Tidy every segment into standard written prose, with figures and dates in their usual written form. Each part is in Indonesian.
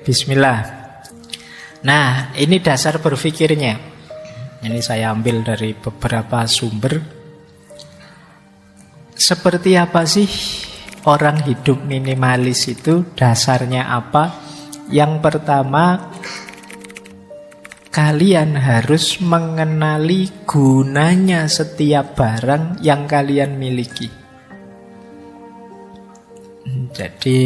Bismillah. Nah, ini dasar berpikirnya. Ini saya ambil dari beberapa sumber. Seperti apa sih orang hidup minimalis itu? Dasarnya apa? Yang pertama, kalian harus mengenali gunanya setiap barang yang kalian miliki. Jadi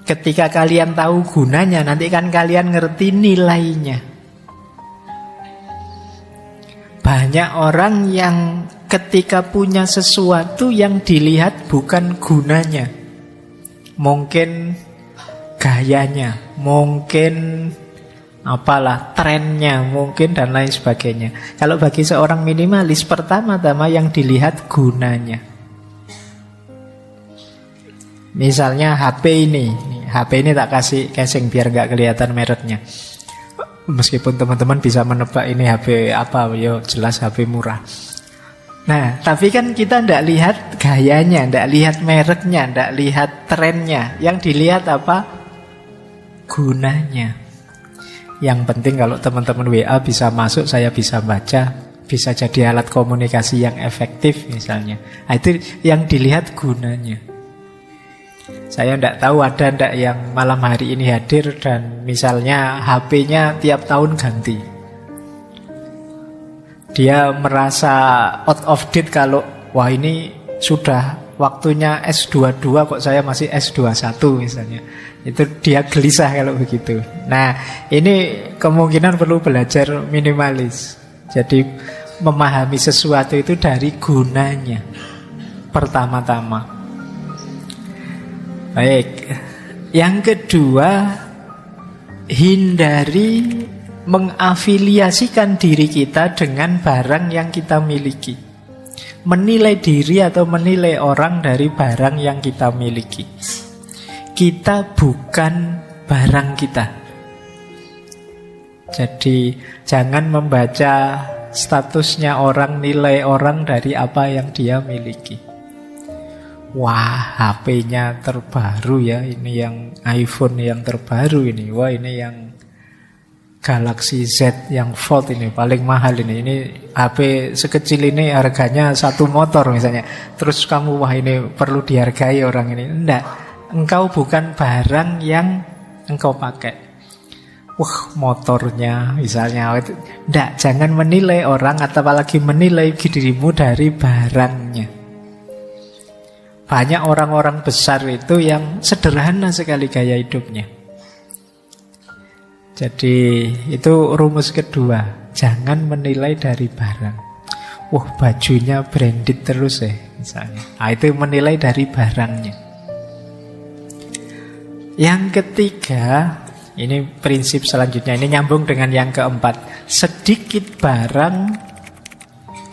ketika kalian tahu gunanya, nanti kan kalian ngerti nilainya. Banyak orang yang ketika punya sesuatu yang dilihat bukan gunanya, mungkin gayanya, mungkin apalah trennya, mungkin dan lain sebagainya. Kalau bagi seorang minimalis, pertama-tama yang dilihat gunanya. Misalnya HP ini tak kasih casing biar nggak kelihatan mereknya. Meskipun teman-teman bisa menebak ini HP apa, yo jelas HP murah. Nah, tapi kan kita ndak lihat gayanya, ndak lihat mereknya, ndak lihat trennya. Yang dilihat apa? Gunanya. Yang penting kalau teman-teman WA bisa masuk, saya bisa baca, bisa jadi alat komunikasi yang efektif misalnya. Nah, itu yang dilihat gunanya. Saya tidak tahu ada tidak yang malam hari ini hadir dan misalnya HP-nya tiap tahun ganti. Dia merasa out of date kalau, wah ini sudah waktunya S22 kok saya masih S21 misalnya. Itu dia gelisah kalau begitu. Nah, ini kemungkinan perlu belajar minimalis. Jadi memahami sesuatu itu dari gunanya pertama-tama. Baik. Yang kedua, hindari mengafiliasikan diri kita dengan barang yang kita miliki. Menilai diri atau menilai orang dari barang yang kita miliki. Kita bukan barang kita. Jadi jangan membaca statusnya orang, nilai orang dari apa yang dia miliki. Wah, HP-nya terbaru ya, ini yang iPhone yang terbaru ini. Wah, ini yang Galaxy Z yang Fold ini paling mahal ini. Ini HP sekecil ini harganya satu motor misalnya. Terus kamu, wah ini perlu dihargai orang ini. Enggak. Engkau bukan barang yang engkau pakai. Wah, motornya misalnya. Enggak, jangan menilai orang atau apalagi menilai dirimu dari barangnya. Banyak orang-orang besar itu yang sederhana sekali gaya hidupnya. Jadi itu rumus kedua. Jangan menilai dari barang. Wah, bajunya branded terus ya misalnya. Nah, itu menilai dari barangnya. Yang ketiga, ini prinsip selanjutnya. Ini nyambung dengan yang keempat. Sedikit barang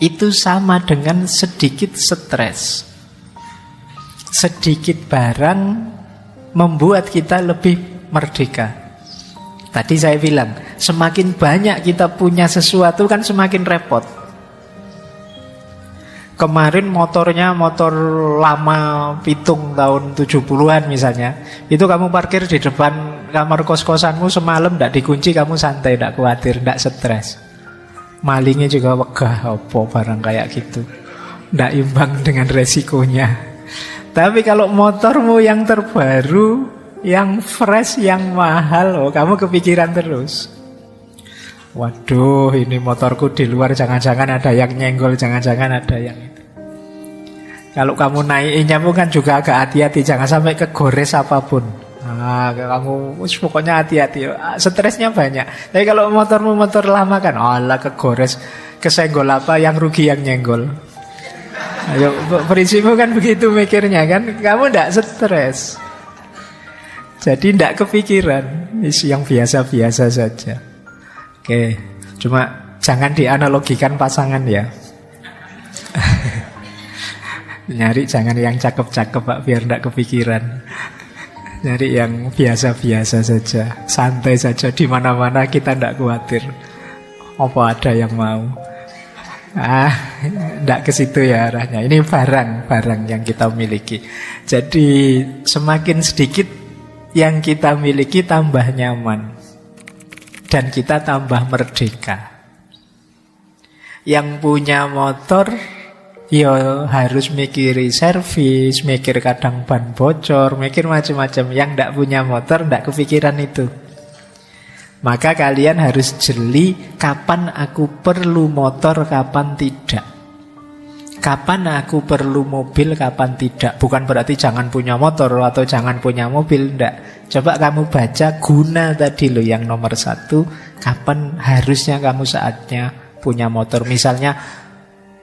itu sama dengan sedikit stres. Sedikit barang membuat kita lebih merdeka. Tadi saya bilang, semakin banyak kita punya sesuatu kan semakin repot. Kemarin motornya motor lama pitung tahun 70-an misalnya. Itu kamu parkir di depan kamar kos-kosanmu semalam, tidak dikunci, kamu santai, tidak khawatir, tidak stres. Malingnya juga wegah, apa barang kayak gitu. Tidak imbang dengan resikonya. Tapi kalau motormu yang terbaru, yang fresh, yang mahal, oh kamu kepikiran terus. Waduh, ini motorku di luar, jangan-jangan ada yang nyenggol, jangan-jangan ada yang itu. Kalau kamu naikinnya pun kan juga agak hati-hati, jangan sampai kegores apapun. Nah, kamu pokoknya hati-hati. Stresnya banyak. Tapi kalau motormu motor lama kan, alah kegores, kesenggol apa, yang rugi yang nyenggol. Ayo, prinsipmu kan begitu mikirnya kan, kamu tidak stres. Jadi tidak kepikiran, yang biasa-biasa saja. Oke, cuma jangan dianalogikan pasangan ya. Nyari jangan yang cakep-cakep Pak, biar tidak kepikiran. Nyari yang biasa-biasa saja, santai saja, di mana-mana kita tidak khawatir. Apa ada yang mau? Tidak ke situ ya arahnya. Ini barang yang kita miliki. Jadi semakin sedikit yang kita miliki tambah nyaman. Dan kita tambah merdeka. Yang punya motor, ya harus mikiri servis, mikir kadang ban bocor, mikir macam-macam. Yang tidak punya motor, tidak kepikiran itu. Maka kalian harus jeli kapan aku perlu motor, kapan tidak. Kapan aku perlu mobil, kapan tidak. Bukan berarti jangan punya motor atau jangan punya mobil, tidak. Coba kamu baca guna tadi loh yang nomor 1. Kapan harusnya kamu saatnya punya motor. Misalnya,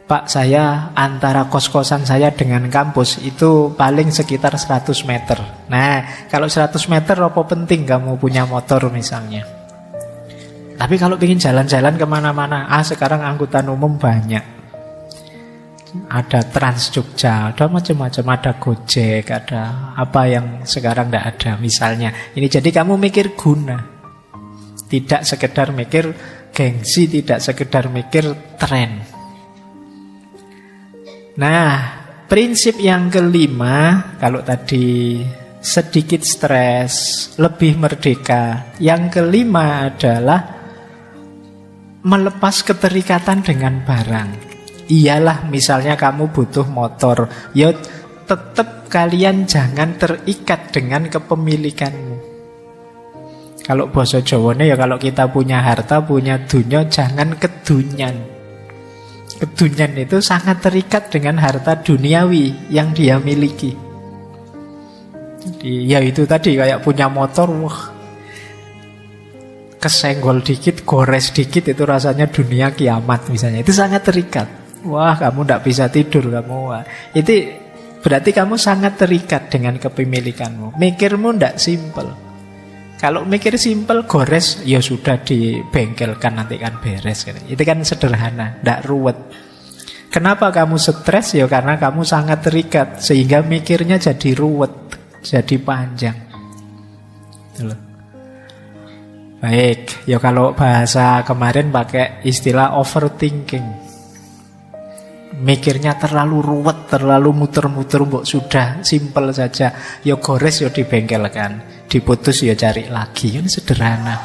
Pak, saya antara kos-kosan saya dengan kampus itu paling sekitar 100 meter. Nah, kalau 100 meter apa penting kamu punya motor misalnya. Tapi kalau ingin jalan-jalan kemana-mana, sekarang angkutan umum banyak. Ada Trans Jogja, ada macam-macam, ada Gojek, ada apa yang sekarang tidak ada misalnya. Ini jadi kamu mikir guna. Tidak sekedar mikir gengsi, tidak sekedar mikir tren. Nah, prinsip yang kelima, kalau tadi sedikit stres, lebih merdeka. Yang kelima adalah melepas keterikatan dengan barang. Iyalah misalnya kamu butuh motor, ya tetap kalian jangan terikat dengan kepemilikanmu. Kalau bahasa Jawane ya kalau kita punya harta, punya dunya, jangan kedunyan. Kedunyan itu sangat terikat dengan harta duniawi yang dia miliki. Jadi ya itu tadi kayak punya motor, wah, kesenggol dikit, gores dikit itu rasanya dunia kiamat misalnya. Itu sangat terikat. Wah, kamu tidak bisa tidur kamu. Wah. Itu berarti kamu sangat terikat dengan kepemilikanmu. Mikirmu tidak simpel. Kalau mikir simpel, gores, ya sudah dibengkelkan nanti kan beres. Itu kan sederhana, tidak ruwet. Kenapa kamu stres? Ya karena kamu sangat terikat sehingga mikirnya jadi ruwet, jadi panjang. Baik, ya kalau bahasa kemarin pakai istilah overthinking. Mikirnya terlalu ruwet, terlalu muter-muter, mbok sudah simpel saja. Ya gores ya dibengkelkan, diputus ya cari lagi. Ini sederhana.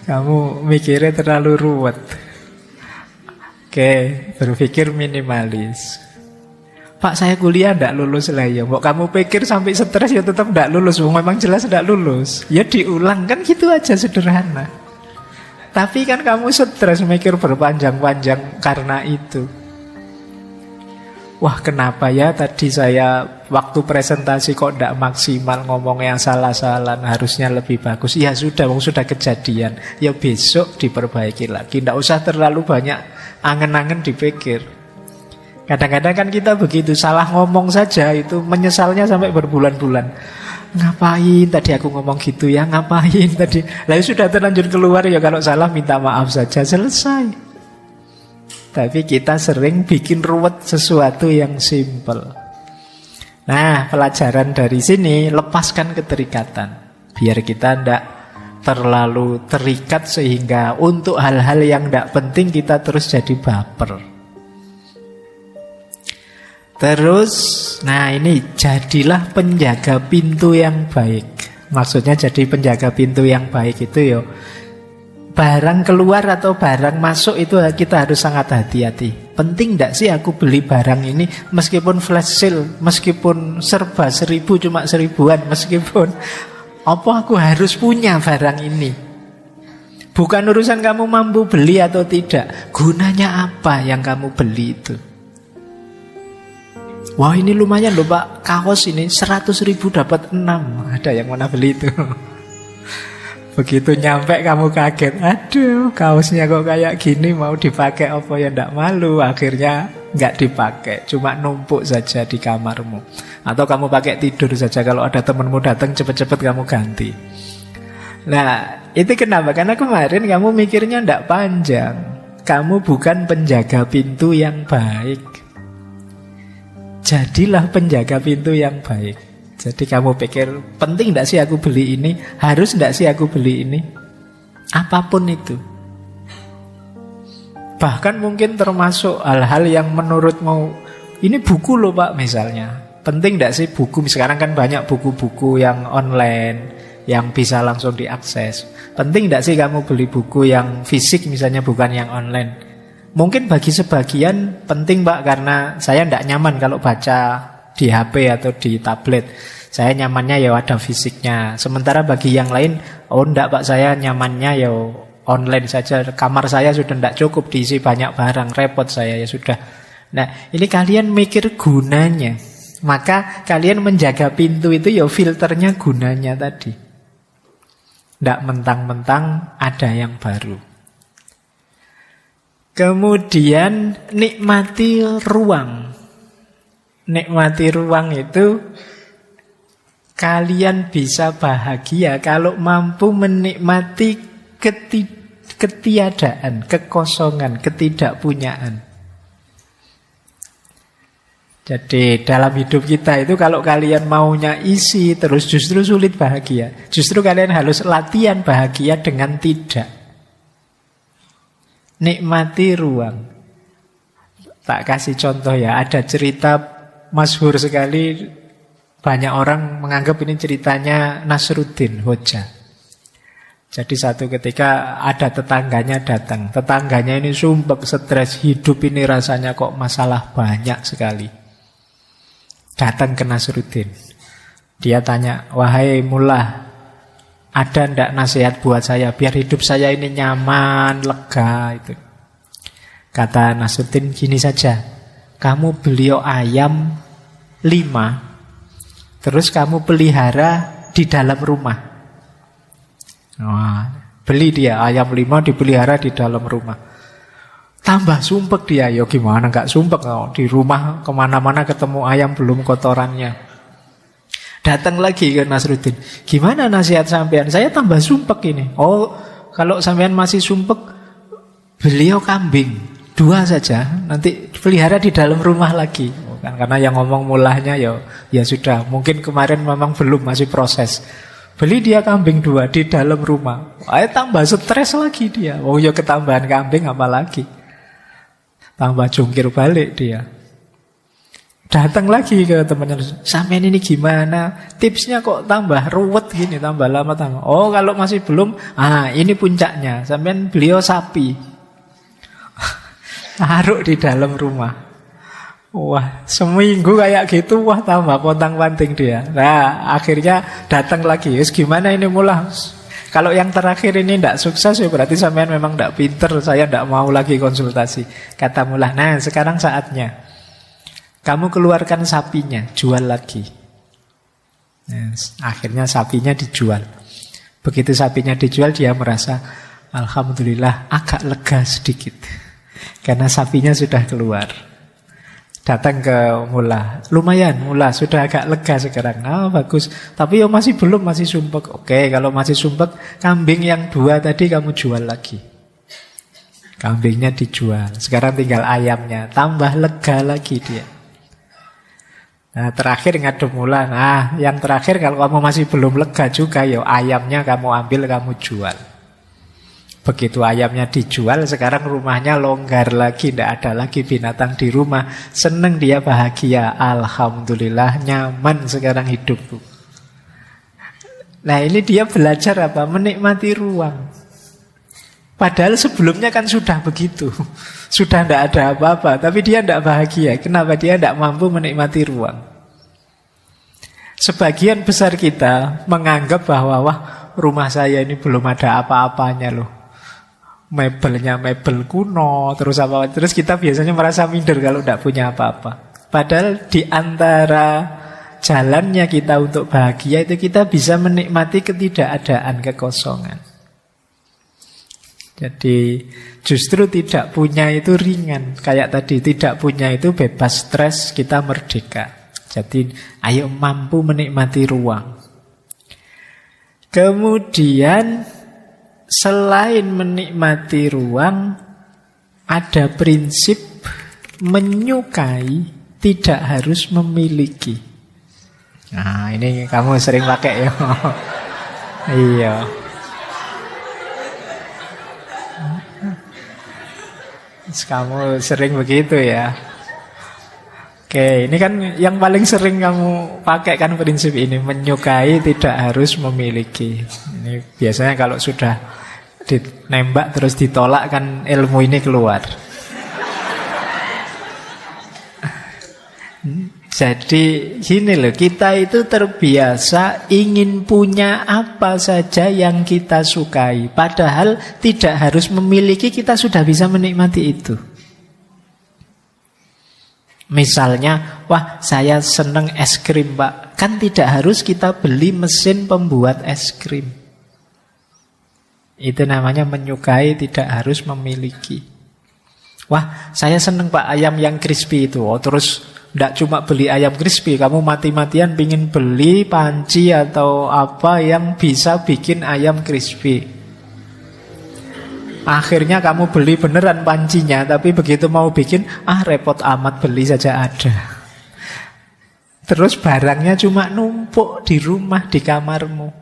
Kamu mikirnya terlalu ruwet. Oke, berpikir minimalis. Pak, saya kuliah tidak lulus lah ya. Mbok kamu pikir sampai stres ya tetap tidak lulus. Memang jelas tidak lulus. Ya diulang kan gitu aja, sederhana. Tapi kan kamu stres mikir berpanjang-panjang karena itu. Wah, kenapa ya tadi saya waktu presentasi kok tidak maksimal, ngomongnya salah-salah, harusnya lebih bagus. Ya sudah, sudah kejadian. Ya besok diperbaiki lagi. Tidak usah terlalu banyak angen-angen dipikir. Kadang-kadang kan kita begitu, salah ngomong saja itu menyesalnya sampai berbulan-bulan. Ngapain tadi aku ngomong gitu ya, ngapain tadi. Lalu sudah terlanjur keluar ya, kalau salah minta maaf saja, selesai. Tapi kita sering bikin ruwet sesuatu yang simple. Nah, pelajaran dari sini, lepaskan keterikatan. Biar kita tidak terlalu terikat sehingga untuk hal-hal yang tidak penting kita terus jadi baper. Terus, nah ini jadilah penjaga pintu yang baik. Maksudnya jadi penjaga pintu yang baik itu ya, barang keluar atau barang masuk itu kita harus sangat hati-hati. Penting tidak sih aku beli barang ini, meskipun flash sale, meskipun serba 1000 cuma 1000-an, meskipun apa aku harus punya barang ini. Bukan urusan kamu mampu beli atau tidak, gunanya apa yang kamu beli itu. Wah, ini lumayan loh Pak, kaos ini 100.000 dapat 6. Ada yang mana beli itu? Begitu nyampe kamu kaget, aduh kaosnya kok kayak gini, mau dipakai apa ya ndak malu. Akhirnya nggak dipakai, cuma numpuk saja di kamarmu. Atau kamu pakai tidur saja, kalau ada temanmu datang cepet-cepet kamu ganti. Nah, itu kenapa? Karena kemarin kamu mikirnya ndak panjang. Kamu bukan penjaga pintu yang baik. Jadilah penjaga pintu yang baik. Jadi kamu pikir, penting tidak sih aku beli ini? Harus tidak sih aku beli ini? Apapun itu. Bahkan mungkin termasuk hal-hal yang menurutmu, ini buku loh Pak misalnya. penting tidak sih buku? Sekarang kan banyak buku-buku yang online, yang bisa langsung diakses. Penting tidak sih kamu beli buku yang fisik misalnya, bukan yang online? Mungkin bagi sebagian penting Pak, karena saya tidak nyaman kalau baca di HP atau di tablet. Saya nyamannya ya ada fisiknya. Sementara bagi yang lain, oh enggak Pak, saya nyamannya ya online saja. Kamar saya sudah tidak cukup diisi banyak barang, repot saya ya sudah. Nah, ini kalian mikir gunanya. Maka kalian menjaga pintu itu ya filternya gunanya tadi. Tidak mentang-mentang ada yang baru. Kemudian nikmati ruang. Nikmati ruang itu kalian bisa bahagia kalau mampu menikmati ketiadaan, kekosongan, ketidakpunyaan. Jadi dalam hidup kita itu kalau kalian maunya isi terus justru sulit bahagia. Justru kalian harus latihan bahagia dengan tidak. Nikmati ruang. Tak kasih contoh ya, ada cerita masyhur sekali. Banyak orang menganggap ini ceritanya Nasruddin Hoja. Jadi satu ketika ada tetangganya datang. Tetangganya ini sumpek, stres, hidup ini rasanya kok masalah banyak sekali. Datang ke Nasruddin. Dia tanya, wahai mullah, ada ndak nasihat buat saya biar hidup saya ini nyaman, lega itu. Kata Nasruddin, gini saja, kamu beli ayam 5, terus kamu pelihara di dalam rumah. Wah, beli dia ayam 5 dipelihara di dalam rumah. Tambah sumpek dia, ya gimana gak sumpek di rumah kemana-mana ketemu ayam belum kotorannya. Datang lagi ke Nasruddin, gimana nasihat sampean? Saya tambah sumpek ini. Oh, kalau sampean masih sumpek, beliau kambing 2 saja, nanti pelihara di dalam rumah lagi. Karena yang ngomong mulahnya ya sudah, mungkin kemarin memang belum, masih proses. Beli dia kambing 2 di dalam rumah. Tambah stres lagi dia. Oh ya ketambahan kambing apa lagi? Tambah jungkir balik dia. Datang lagi ke temannya, sampean ini gimana? Tipsnya kok tambah ruwet gini, tambah lama tambah. Oh kalau masih belum, ini puncaknya. Sampean beliau sapi, taruh di dalam rumah. Wah, seminggu kayak gitu, wah tambah pontang-panting dia. Nah, akhirnya datang lagi. Gimana ini mulai? Kalau yang terakhir ini tidak sukses ya berarti sampean memang tidak pinter, saya tidak mau lagi konsultasi. Kata mullah, nah sekarang saatnya kamu keluarkan sapinya, jual lagi. Nah, akhirnya sapinya dijual. Begitu sapinya dijual, dia merasa alhamdulillah agak lega sedikit, karena sapinya sudah keluar. Datang ke mullah, lumayan mullah sudah agak lega sekarang. Bagus, tapi masih belum, masih sumpek. Oke, kalau masih sumpek, kambing yang 2 tadi kamu jual lagi. Kambingnya dijual, sekarang tinggal ayamnya, tambah lega lagi dia. Nah terakhir ngadep mullah, yang terakhir kalau kamu masih belum lega juga, ayamnya kamu ambil, kamu jual. Begitu ayamnya dijual, sekarang rumahnya longgar lagi, tidak ada lagi binatang di rumah. Seneng dia, bahagia, alhamdulillah nyaman sekarang hidupku. Nah ini dia belajar apa? Menikmati ruang. Padahal sebelumnya kan sudah begitu, sudah tidak ada apa-apa, tapi dia tidak bahagia. Kenapa? Dia tidak mampu menikmati ruang. Sebagian besar kita menganggap bahwa wah rumah saya ini belum ada apa-apanya loh. Mebelnya mebel kuno, terus kita biasanya merasa minder kalau tidak punya apa-apa. Padahal di antara jalannya kita untuk bahagia itu kita bisa menikmati ketidakadaan, kekosongan. Jadi justru tidak punya itu ringan. Kayak tadi, tidak punya itu bebas stres, kita merdeka. Jadi ayo mampu menikmati ruang. Kemudian selain menikmati ruang, ada prinsip menyukai tidak harus memiliki. Nah, ini kamu sering pakai ya. Iya. Kamu sering begitu ya. Oke, ini kan yang paling sering kamu pakai kan prinsip ini. Menyukai tidak harus memiliki. Ini biasanya kalau sudah ditembak terus ditolak kan ilmu ini keluar. Jadi gini loh, kita itu terbiasa ingin punya apa saja yang kita sukai. Padahal tidak harus memiliki, kita sudah bisa menikmati itu. Misalnya, wah saya seneng es krim Pak. Kan tidak harus kita beli mesin pembuat es krim. Itu namanya menyukai tidak harus memiliki. Wah saya seneng Pak ayam yang crispy itu. Oh terus tidak cuma beli ayam crispy, kamu mati-matian pingin beli panci atau apa yang bisa bikin ayam crispy. Akhirnya kamu beli beneran pancinya, tapi begitu mau bikin, repot amat, beli saja ada. Terus barangnya cuma numpuk di rumah, di kamarmu.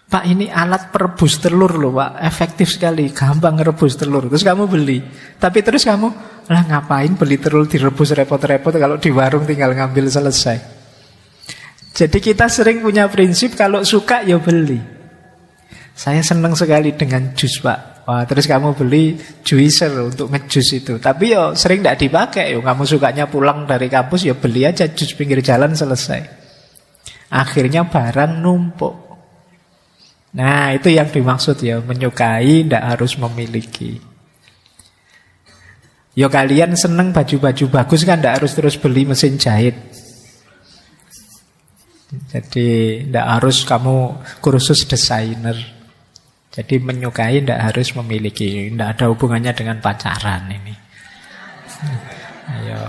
Pak ini alat perebus telur loh Pak, efektif sekali, gampang rebus telur. Terus kamu beli, tapi terus kamu, lah ngapain beli telur direbus repot-repot, kalau di warung tinggal ngambil selesai. Jadi kita sering punya prinsip kalau suka ya beli. Saya senang sekali dengan jus Pak. Wah, terus kamu beli juicer untuk ngejus itu. Tapi ya sering tidak dipakai. Kamu sukanya pulang dari kampus ya beli aja jus pinggir jalan selesai. Akhirnya barang numpuk. Nah itu yang dimaksud ya, menyukai tidak harus memiliki. Ya kalian seneng baju-baju bagus kan tidak harus terus beli mesin jahit. Jadi tidak harus kamu kursus desainer. Jadi menyukai tidak harus memiliki. Tidak ada hubungannya dengan pacaran ini. Ayo,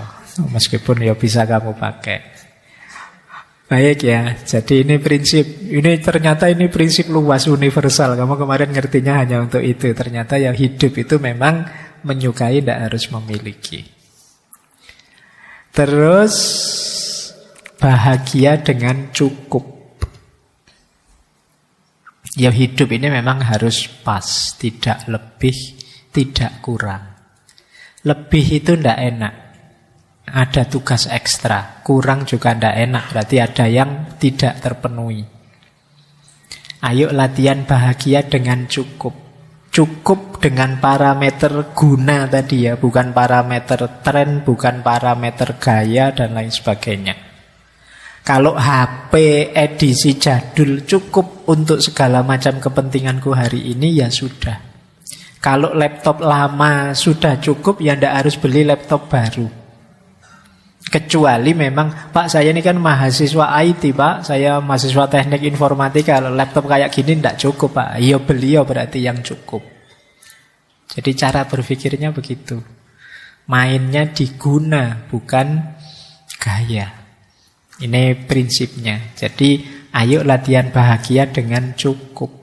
meskipun ya bisa kamu pakai. Baik ya, jadi ini prinsip. Ini ternyata ini prinsip luas, universal. Kamu kemarin ngertinya hanya untuk itu. Ternyata ya hidup itu memang menyukai tidak harus memiliki. Terus bahagia dengan cukup. Ya hidup ini memang harus pas, tidak lebih, tidak kurang. Lebih itu tidak enak, ada tugas ekstra. Kurang juga tidak enak, berarti ada yang tidak terpenuhi. Ayo latihan bahagia dengan cukup. Cukup dengan parameter guna tadi ya, bukan parameter tren, bukan parameter gaya dan lain sebagainya. Kalau HP edisi jadul cukup untuk segala macam kepentinganku hari ini, ya sudah. Kalau laptop lama sudah cukup, ya tidak harus beli laptop baru. Kecuali memang, Pak saya ini kan mahasiswa IT Pak, saya mahasiswa teknik informatika, kalau laptop kayak gini tidak cukup Pak. Ya beli ya berarti yang cukup. Jadi cara berpikirnya begitu. Mainnya diguna, bukan gaya. Ini prinsipnya. Jadi ayo latihan bahagia dengan cukup.